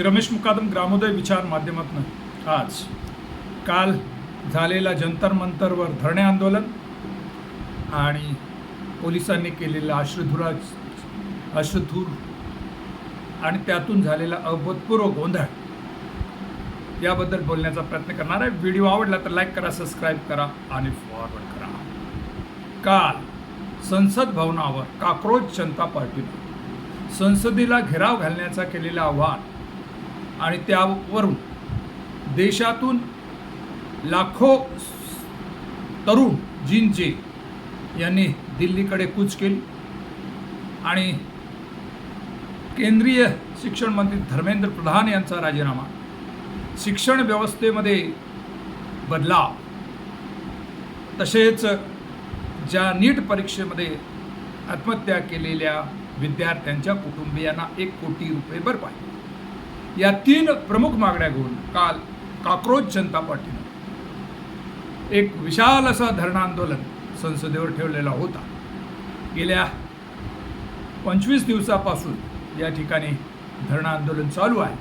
मी रमेश मुकादम ग्रामोदय विचार माध्यमातून आज काल झालेला जंतर मंतरवर धरणे आंदोलन आणि पोलिसांनी केलेला अश्रुधूर आणि त्यातून झालेला अभूतपूर्व गोंधळ याबद्दल बोलण्याचा प्रयत्न करणार आहे. व्हिडिओ आवडला तर लाईक करा, सबस्क्राईब करा आणि फॉरवर्ड करा. काल संसद भवनावर काक्रोच जनता पार्टीने संसदेला घेराव घालण्याचा केलेला आवाहन आणि त्यावरून देशातून लाखो तरुण जिंचे यांनी दिल्लीकडे कूच केली आणि केंद्रीय शिक्षण मंत्री धर्मेंद्र प्रधान यांचा राजीनामा, शिक्षण व्यवस्थेमध्ये बदलाव, तसेच ज्या नीट परीक्षेमध्ये आत्महत्या केलेल्या विद्यार्थ्यांच्या कुटुंबियांना 1 कोटी रुपये भरपाई, या 3 प्रमुख मागण्या घेऊन काल काक्रोच जनता पार्टीनं एक विशाल असा धरणं आंदोलन संसदेवर ठेवलेला होता. गेल्या 25 दिवसापासून या ठिकाणी धरणं आंदोलन चालू आहे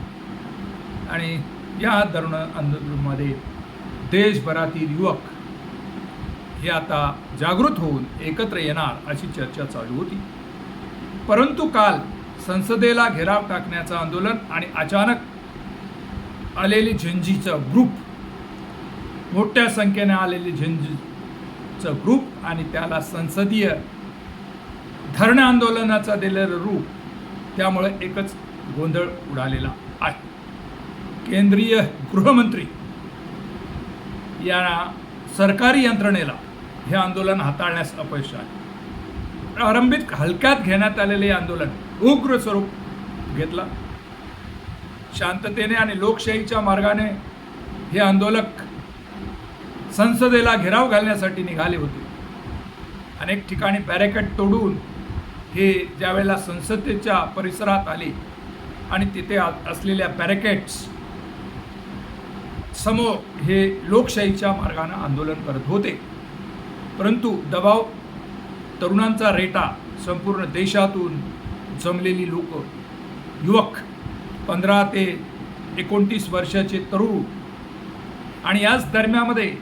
आणि या धरणं आंदोलनामध्ये देशभरातील युवक हे आता जागृत होऊन एकत्र येणार अशी चर्चा चालू होती. परंतु काल संसदेला घेराव टाकण्याचं आंदोलन आणि अचानक आलेली झेंजीचं ग्रुप, मोठ्या संख्येने आलेली झेंजीचं ग्रुप आणि त्याला संसदीय धरणे आंदोलनाचा दिलेलं रूप, त्यामुळे एकच गोंधळ उडालेला आहे. केंद्रीय गृहमंत्री या सरकारी यंत्रणेला हे आंदोलन हाताळण्यास अपयश आहे. प्रारंभिक हलक्यात घेण्यात आलेले आंदोलन उग्र स्वरूप घेतला. शांततेने आणि लोकशाहीच्या मार्गाने हे आंदोलक संसदेला घेराव घालण्यासाठी निघाले होते. अनेक ठिकाणी बॅरिकेड तोडून हे ज्यावेळेला संसदेच्या परिसरात आले आणि तिथे असलेल्या बॅरिकेड्स समोर हे लोकशाहीच्या मार्गाने आंदोलन करत होते. परंतु दबाव, तरुणांचा रेटा, संपूर्ण देशातून जमलेली लोक, युवक, 15 ते 29 वर्षाचे तरुण आणि याच दरम्यानमध्ये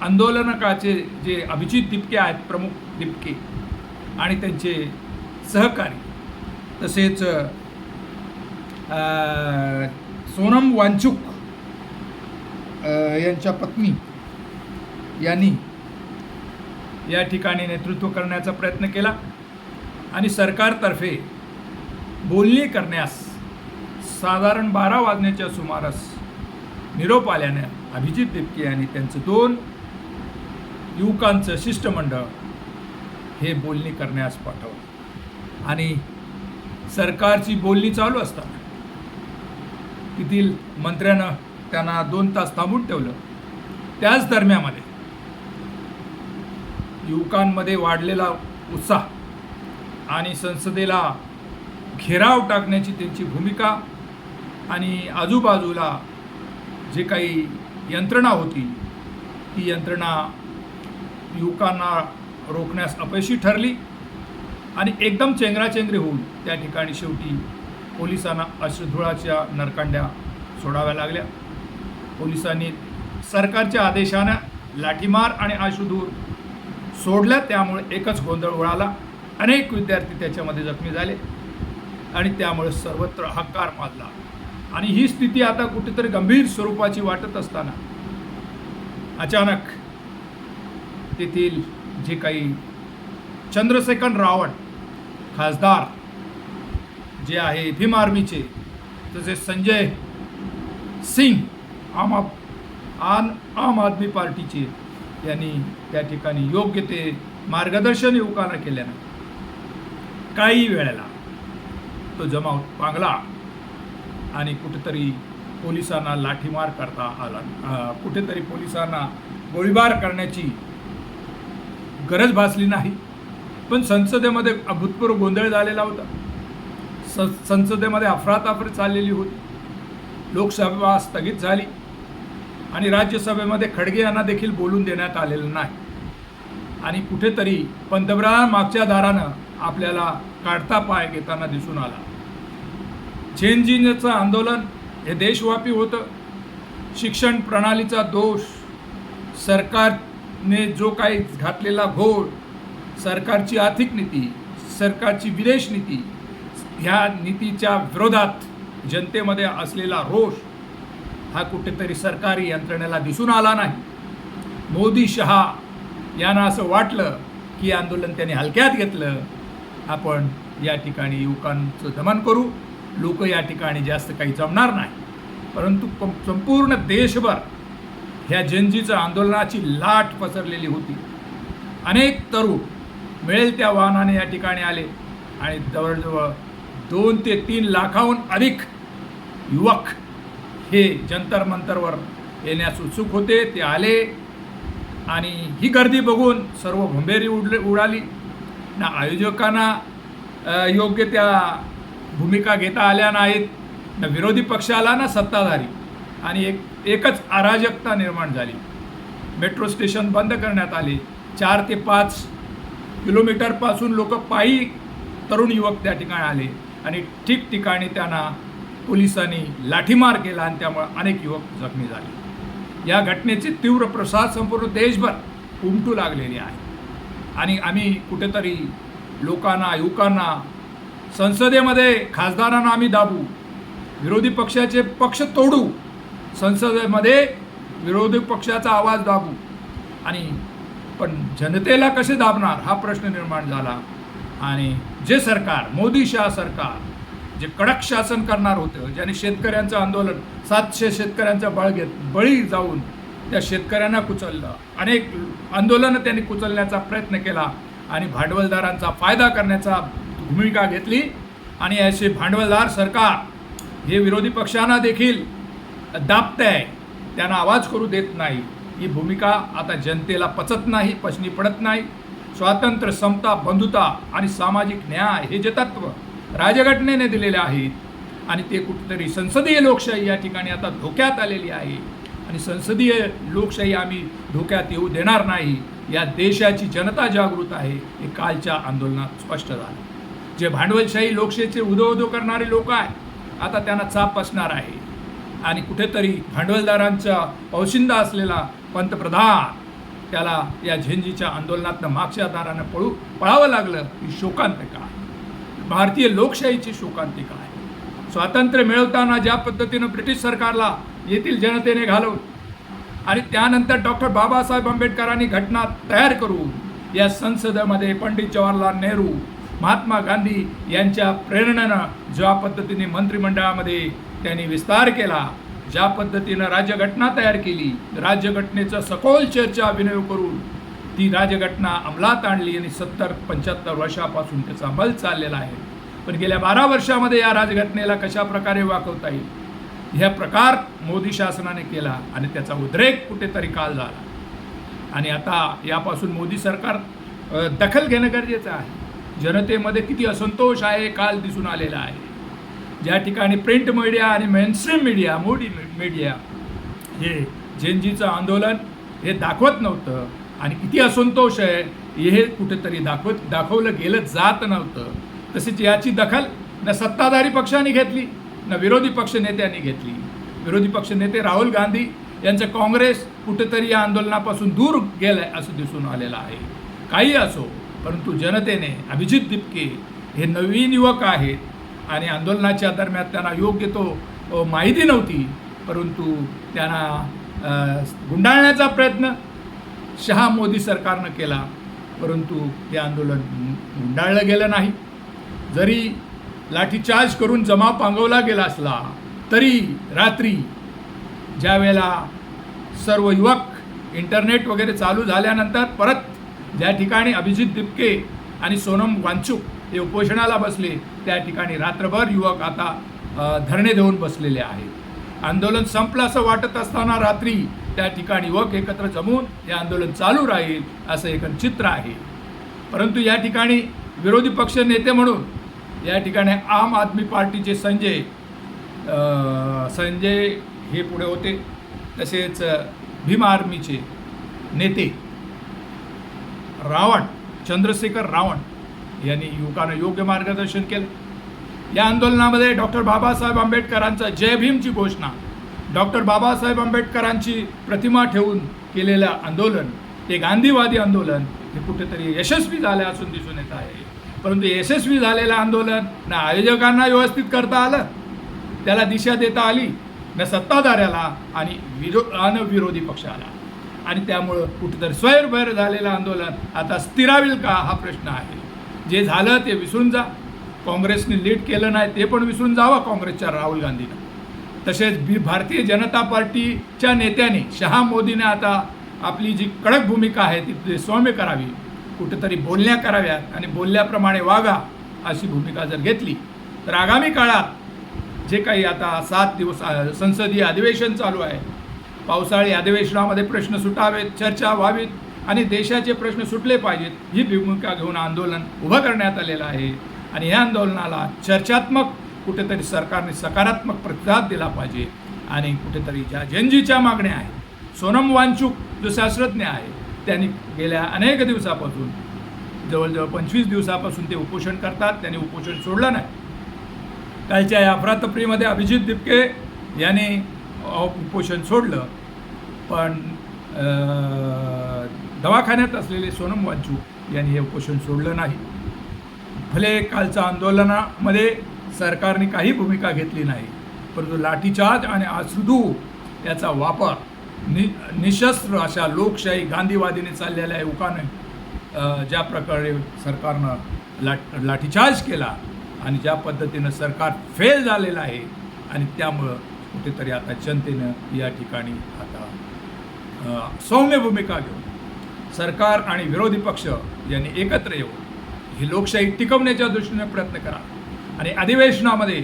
आंदोलनकाचे जे अभिजित दिपके आहेत, प्रमुख दिपके आणि त्यांचे सहकारी, तसेच सोनम वांगचुक यांच्या पत्नी यांनी या ठिकाणी नेतृत्व करण्याचा प्रयत्न केला आणि सरकारतर्फे बोलणी करण्यास साधारण 12 वाजण्याच्या सुमारास निरोप आल्याने अभिजित दिपके आणि त्यांचं 2 युवकांचं शिष्टमंडळ हे बोलणी करण्यास पाठवलं आणि सरकारची बोलणी चालू असताना तेथील मंत्र्यानं त्यांना 2 तास थांबून ठेवलं. त्याच दरम्यानमध्ये युवकांमध्ये वाढलेला उत्साह आणि संसदेला घेराव टाकण्याची त्यांची भूमिका आणि आजूबाजूला जे काही यंत्रणा होती ती यंत्रणा युवकांना रोखण्यास अपयशी ठरली आणि एकदम चेंगराचेंगरी होऊन त्या ठिकाणी शेवटी पोलिसांना अश्रुधुराच्या नरकांड्या सोडाव्या लागल्या. पोलिसांनी सरकारच्या आदेशानं लाठीमार आणि अश्रुधूर सोडल्या, त्यामुळे एकच गोंधळ उडाला. अनेक विद्यार्थी त्याच्यामध्ये जखमी झाले आणि त्यामुळे सर्वत्र हाकार माजला आणि ही स्थिती आता कुठेतरी गंभीर स्वरूपाची वाटत असताना अचानक तेथील जे काही चंद्रशेखर रावळ खासदार जे आहे भीम आर्मीचे, तसेच संजय सिंग आम आदमी पार्टीचे, यांनी त्या ठिकाणी योग्य ते मार्गदर्शन युवकांना केल्यानं काही वेळेला तो जमाव पांगला आणि कुठेतरी पोलिसांना लाठीमार करता आला. कुठेतरी पोलिसांना गोळीबार करण्याची गरज भासली नाही. पण संसदेमध्ये अभूतपूर्व गोंधळ झालेला होता. संसदेमध्ये अफरातफरी चाललेली होती. लोकसभा स्थगित झाली आणि राज्यसभेमध्ये खडगे यांना देखील बोलून देण्यात आलेलं नाही आणि कुठेतरी पंतप्रधान मागच्या दारानं आपल्याला काढता पाय घेताना दिसून आला. झेंजीचं आंदोलन हे देशव्यापी होतं. शिक्षण प्रणालीचा दोष, सरकारने जो काही घातलेला घोळ, सरकारची आर्थिक नीती, सरकारची विदेश नीती, ह्या नीतीच्या विरोधात जनतेमध्ये असलेला रोष हा कुठेतरी सरकारी यंत्रणेला दिसून आला नाही. मोदी शहा यांना असं वाटलं की आंदोलन त्यांनी हलक्यात घेतलं, आपण या ठिकाणी युवकांचं दमन करू, लोक या ठिकाणी जास्त काही जमणार नाही. परंतु संपूर्ण देशभर ह्या जनजीचं आंदोलनाची लाट पसरलेली होती. अनेक तरुण मिळेल त्या वाहनाने या ठिकाणी आले आणि जवळजवळ 2 ते 3 लाखाहून अधिक युवक हे जंतर मंतरवर येण्यास उत्सुक होते. ते आले आणि ही गर्दी बघून सर्व भंबेरी उडाली. ना आयोजकांना योग्य त्या भूमिका घेता आल्या नाहीत, ना विरोधी पक्षाला ना सत्ताधारी, आणि एकच अराजकता निर्माण झाली. मेट्रो स्टेशन बंद करण्यात आले. 4 ते 5 किलोमीटरपासून लोक पायी तरुण युवक त्या ठिकाणी आले आणि ठिकठिकाणी त्यांना पोलिसांनी लाठीमार केला आणि त्यामुळे अनेक युवक जखमी झाले. या घटनेचे तीव्र प्रसाद संपूर्ण देशभर उमटू लागलेले आहे. आणि आम्ही कुठेतरी लोकांना, युवकांना, संसदेमध्ये खासदारांना आम्ही दाबू, विरोधी पक्षाचे पक्ष तोडू, संसदेमध्ये विरोधी पक्षाचा आवाज दाबू. आणि पण जनतेला कसे दाबणार हा प्रश्न निर्माण झाला. आणि जे सरकार, मोदी शहा सरकार, जे कडक शासन करणार होतं, ज्याने शेतकऱ्यांचं आंदोलन, 700 शेतकऱ्यांचा बळी जाऊन त्या शेतकऱ्यांना कुचललं, अनेक आंदोलनं त्यांनी कुचलण्याचा प्रयत्न केला आणि भांडवलदारांचा फायदा करण्याचा भूमिका घेतली. आणि असे भांडवलदार सरकार हे विरोधी पक्षांना देखील दाबते आहे, त्यांना आवाज करू देत नाही. ही भूमिका आता जनतेला पचत नाही, पचनी पडत नाही. स्वातंत्र्य, समता, बंधुता आणि सामाजिक न्याय हे जे तत्त्व राजघटनेने दिलेले आहेत आणि ते कुठेतरी संसदीय लोकशाही या ठिकाणी आता धोक्यात आलेली आहे. आणि संसदीय लोकशाही आम्ही धोक्यात येऊ देणार नाही. या देशाची जनता जागृत आहे हे कालच्या आंदोलनात स्पष्ट झालं. जे भांडवलशाही लोकशाहीचे उदो करणारे लोक आहे आता त्यांना चाप बसणार आहे. आणि कुठेतरी भांडवलदारांचा औशिंदा असलेला पंतप्रधान, त्याला या झेंजीच्या आंदोलनातनं मागच्या दारानं पळावं लागलं. ही शोकांतिका आहे, भारतीय लोकशाहीची शोकांतिका आहे. स्वातंत्र्य मिळवताना ज्या पद्धतीनं ब्रिटिश सरकारला येथील जनतेने घालवलं आणि त्यानंतर डॉक्टर बाबासाहेब आंबेडकरांनी घटना तयार करून या संसदेमध्ये पंडित जवाहरलाल नेहरू, महात्मा गांधी यांच्या प्रेरणेनं ज्या पद्धतीने मंत्रिमंडळामध्ये त्यांनी विस्तार केला, ज्या पद्धतीनं राज्यघटना तयार केली, राज्यघटनेचं सखोल चर्चा विनय करून ती राज्यघटना अंमलात आणली आणि 70-75 वर्षापासून त्याचा अंमल चाललेला आहे. पण गेल्या 12 वर्षामध्ये या राज्यघटनेला कशा प्रकारे वाकवता येईल ह्या प्रकार मोदी शासनाने केला आणि त्याचा उद्रेक कुठेतरी काल झाला. आणि आता यापासून मोदी सरकार दखल घेणं गरजेचं आहे. जनतेमध्ये किती असंतोष आहे काल दिसून आलेला आहे. ज्या ठिकाणी प्रिंट मीडिया आणि मेनस्ट्रीम मीडिया, मोदी मीडिया हे जेनजीचं आंदोलन हे दाखवत नव्हतं आणि किती असंतोष आहे हे कुठेतरी दाखवलं गेलं जात नव्हतं. तसेच याची दखल न सत्ताधारी पक्षाने घेतली न विरोधी पक्ष नेत्यांनी घेतली. विरोधी पक्ष नेते राहुल गांधी यांचं काँग्रेस कुठेतरी या आंदोलनापासून दूर गेलंय असं दिसून आलेलं आहे. काही असो, परंतु जनतेने, अभिजित दिपके हे नवीन युवक आहेत आणि आंदोलनाच्या दरम्यान त्यांना योग्य तो माहिती नव्हती, परंतु त्यांना गुंडाळण्याचा प्रयत्न शहा मोदी सरकारनं केला, परंतु ते आंदोलन गुंडाळलं गेलं नाही. जरी लाठीचार्ज करून जमाव पांगवला गेला असला तरी रात्री ज्या वेळेला सर्व युवक इंटरनेट वगैरे चालू झाल्यानंतर परत ज्या ठिकाणी अभिजित दिपके आणि सोनम वांचूक हे उपोषणाला बसले त्या ठिकाणी रात्रभर युवक आता धरणे देऊन बसलेले आहेत. आंदोलन संपलं असं वाटत असताना रात्री त्या ठिकाणी युवक एकत्र जमून हे आंदोलन चालू राहील असं एक चित्र आहे. परंतु या ठिकाणी विरोधी पक्ष नेते म्हणून या ठिकाणी आम आदमी पार्टीचे संजय हे पुढे होते, तसेच भीम आर्मीचे नेते चंद्रशेखर रावण यांनी युवकांना योग्य मार्गदर्शन केलं. या आंदोलनामध्ये डॉक्टर बाबासाहेब आंबेडकरांचा जय भीमची घोषणा, डॉक्टर बाबासाहेब आंबेडकरांची प्रतिमा ठेवून केलेलं आंदोलन, ते गांधीवादी आंदोलन हे कुठेतरी यशस्वी झाले असून दिसून येत आहे. परंतु यशस्वी झालेलं आंदोलन ना आयोजकांना व्यवस्थित करता आलं, त्याला दिशा देता आली, न सत्ताधाऱ्याला आणि विरोधी पक्षाला. आणि त्यामुळं कुठेतरी स्वैरभैर झालेलं आंदोलन आता स्थिरावेल का हा प्रश्न आहे. जे झालं ते विसरून जा. काँग्रेसने लीड केलं नाही ते पण विसरून जावं काँग्रेसच्या राहुल गांधीनं. तसेच भारतीय जनता पार्टीच्या नेत्यांनी शहा मोदीने आता आपली जी कडक भूमिका आहे ती सौम्य करावी, कुठेतरी बोलण्या कराव्यात आणि बोलल्याप्रमाणे वागा अशी भूमिका जर घेतली तर आगामी काळात जे काही आता 7 दिवस संसदीय अधिवेशन चालू आहे, पावसाळी अधिवेशनामध्ये प्रश्न सुटावेत, चर्चा व्हावीत आणि देशाचे प्रश्न सुटले पाहिजेत ही भूमिका घेऊन आंदोलन उभं करण्यात आलेलं आहे. आणि या आंदोलनाला चर्चात्मक कुठेतरी सरकारने सकारात्मक प्रतिसाद दिला पाहिजे. आणि कुठेतरी ज्या जनजीच्या मागण्या आहेत, सोनम वांचूक जो शास्त्रज्ञ आहे त्यांनी गेल्या अनेक दिवसापासून जवळजवळ 25 दिवसापासून ते उपोषण करतात, त्यांनी उपोषण सोडलं नाही. कालच्या या अफरातफरीमध्ये अभिजित दिपके यांनी उपोषण सोडलं, पण दवाखान्यात असलेले सोनम वांचूक यांनी हे उपोषण सोडलं नाही. भले कालच्या आंदोलनामध्ये सरकारने काही भूमिका घेतली नाही, परंतु लाठीचार्ज आणि अश्रू याचा वापर निशस्त्र अशा लोकशाही गांधीवादीने चाललेल्या युवकाने ज्या प्रकारे सरकारनं लाठीचार्ज केला आणि ज्या पद्धतीनं सरकार फेल झालेलं आहे आणि त्यामुळं कुठेतरी आता जनतेनं या ठिकाणी आता सौम्य भूमिका घेऊन सरकार आणि विरोधी पक्ष यांनी एकत्र येऊन ही लोकशाही टिकवण्याच्या दृष्टीने प्रयत्न करा. आणि अधिवेशनामध्ये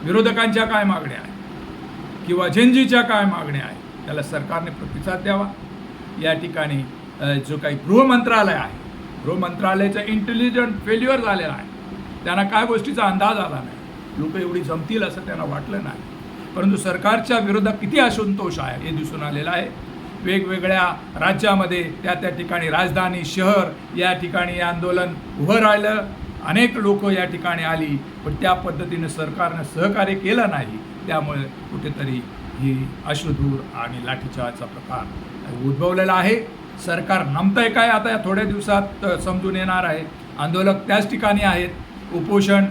विरोधकांच्या काय मागण्या आहेत किंवा जनजीच्या काय मागण्या आहेत त्याला सरकारने प्रतिसाद द्यावा. या ठिकाणी जो काही गृहमंत्रालय आहे, गृहमंत्रालयाचं इंटेलिजंट फेल्युअर झालेलं आहे. त्यांना काय गोष्टीचा अंदाज आला नाही, लोक एवढी जमतील असं त्यांना वाटलं नाही. परंतु सरकारच्या विरोधात किती असंतोष आहे हे दिसून आलेलं आहे. वेगवेगळ्या राज्यामध्ये त्या ठिकाणी राजधानी शहर या ठिकाणी आंदोलन उभं राहिलं, अनेक लोक या ठिकाणी आली, पण त्या पद्धतीनं सरकारनं सहकार्य केलं नाही. त्यामुळे कुठेतरी ही अश्रुधूर आणि लाठीचार्जचा प्रकार उद्भवलेला आहे. सरकार नमतंय काय आता या थोड्या दिवसात समजून येणार आहे. आंदोलक त्याच ठिकाणी आहेत. उपोषण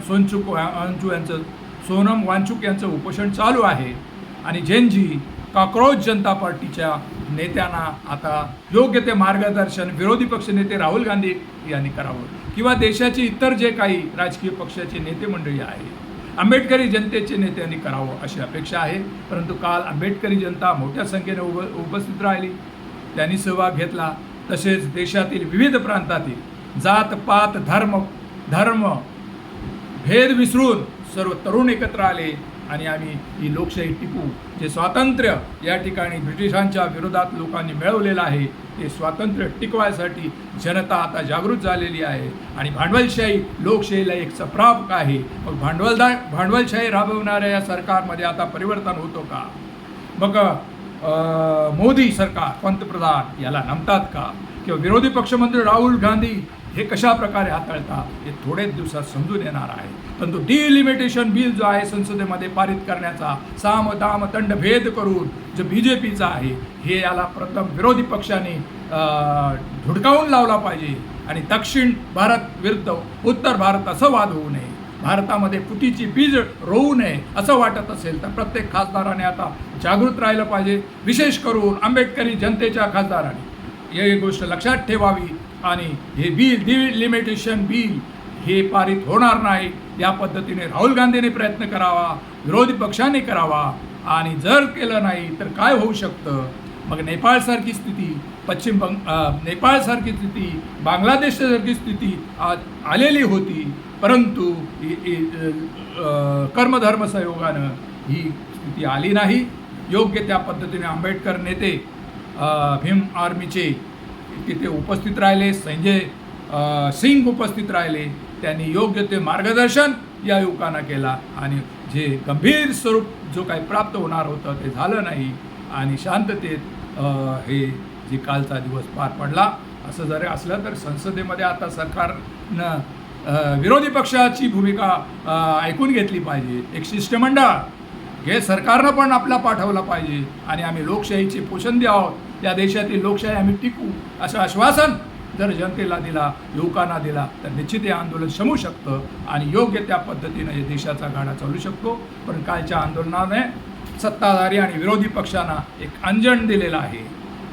सोनम वांचूक यांचं उपोषण चालू आहे आणि जनजी कॉकरोच जनता पार्टीच्या नेत्यांना आता योग्य ते मार्गदर्शन विरोधी पक्षनेते राहुल गांधी यांनी करावं किंवा देशाचे इतर जे काही राजकीय पक्षाचे नेते मंडळी आहे, आंबेडकरी जनतेचे नेत्यांनी करावं अशी अपेक्षा आहे. परंतु काल आंबेडकरी जनता मोठ्या संख्येने उपस्थित राहिली, त्यांनी सहभाग घेतला. तसेच देशातील विविध प्रांतातील जात पात धर्म भेद विसरून सर्व तरुण एकत्र आले आणि आम्ही ही लोकशाही टिकू. जे स्वातंत्र्य या ठिकाणी ब्रिटिशांच्या विरोधात लोकांनी मिळवलेलं आहे ते स्वातंत्र्य टिकवायसाठी जनता आता जागृत झालेली आहे. आणि भांडवलशाही लोकशाहीला एक सप्राप आहे. मग भांडवलशाही राबवणाऱ्या या सरकारमध्ये आता परिवर्तन होतो का? मग मोदी सरकार पंतप्रधान याला नमतात का? किंवा विरोधी पक्षमंत्री राहुल गांधी हे कशा प्रकारे हाताळतात हे थोड्याच दिवसात समजून येणार आहे. परंतु डिलिमिटेशन बिल जो आहे संसदेमध्ये पारित करण्याचा, साम दाम दंड भेद करून जो BJPचा आहे हे याला प्रथम विरोधी पक्षाने धुडकावून लावला पाहिजे. आणि दक्षिण भारत विरुद्ध उत्तर भारत असं वाद होऊ नये, भारतामध्ये फुटीची बीज रोवू नये असं वाटत असेल तर प्रत्येक खासदाराने आता जागृत राहिलं पाहिजे. विशेष करून आंबेडकरी जनतेच्या खासदारांनी ही गोष्ट लक्षात ठेवावी आणि हे बिल डिलिमिटेशन बिल हे पारित होणार नाही या पद्धतीने राहुल गांधीने प्रयत्न करावा, विरोधी पक्षाने करावा. आणि जर केलं नाही तर काय होऊ शकतं? मग नेपाळसारखी स्थिती, नेपाळसारखी स्थिती, बांगलादेशसारखी स्थिती आलेली होती, परंतु कर्मधर्म संयोगानं ही स्थिती आली नाही. योग्य त्या पद्धतीने आंबेडकर नेते भीम आर्मीचे तिथे उपस्थित राहिले, संजय सिंग उपस्थित राहिले, त्यांनी योग्य ते मार्गदर्शन या युवकांना केला आणि जे गंभीर स्वरूप जो काही प्राप्त होणार होतं ते झालं नाही. आणि शांततेत हे जे कालचा दिवस पार पडला. असं जरी असलं तर संसदेमध्ये आता सरकारनं विरोधी पक्षाची भूमिका ऐकून घेतली पाहिजे. एक शिष्टमंडळ हे सरकारनं पण आपला पाठवला पाहिजे आणि आम्ही लोकशाहीचे पोषण आहोत. या देशातील लोकशाही आम्ही टिकू असं आश्वासन जर जनतेला दिला, युवकांना दिला, तर निश्चित हे आंदोलन शमू शकतं आणि योग्य त्या पद्धतीनं हे देशाचा गाडा चालू शकतो. पण कालच्या आंदोलनाने सत्ताधारी आणि विरोधी पक्षांना एक अंजन दिलेलं आहे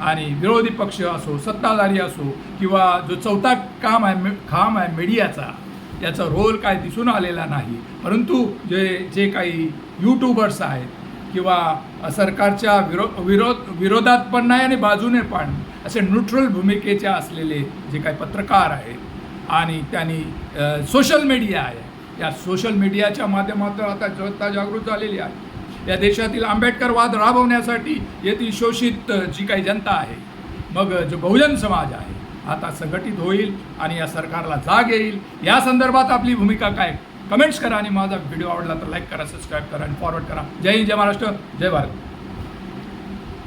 आणि विरोधी पक्ष असो, सत्ताधारी असो किंवा जो चौथा खांब आहे मीडियाचा, याचा रोल काय दिसून आलेला नाही. परंतु जे काही यूट्यूबर्स आहेत किंवा सरकारच्या विरोधात पण नाही आणि बाजूने पण असे न्यूट्रल भूमिकेचे असलेले जे काही पत्रकार आहेत आणि त्यांनी सोशल मीडिया आहे, या सोशल मीडियाच्या माध्यमातून आता जनता जागृत झालेली आहे. या देशातील आंबेडकरवाद राबवण्यासाठी येथील शोषित जी काही जनता आहे, मग जो बहुजन समाज आहे, आता संघटित होईल आणि या सरकारला जाग येईल. या संदर्भात आपली भूमिका काय, कमेंट्स करा आणि माझा व्हिडिओ आवडला तर लाईक करा, सबस्क्राईब करा आणि फॉरवर्ड करा. जय हिंद, जय महाराष्ट्र, जय भारत.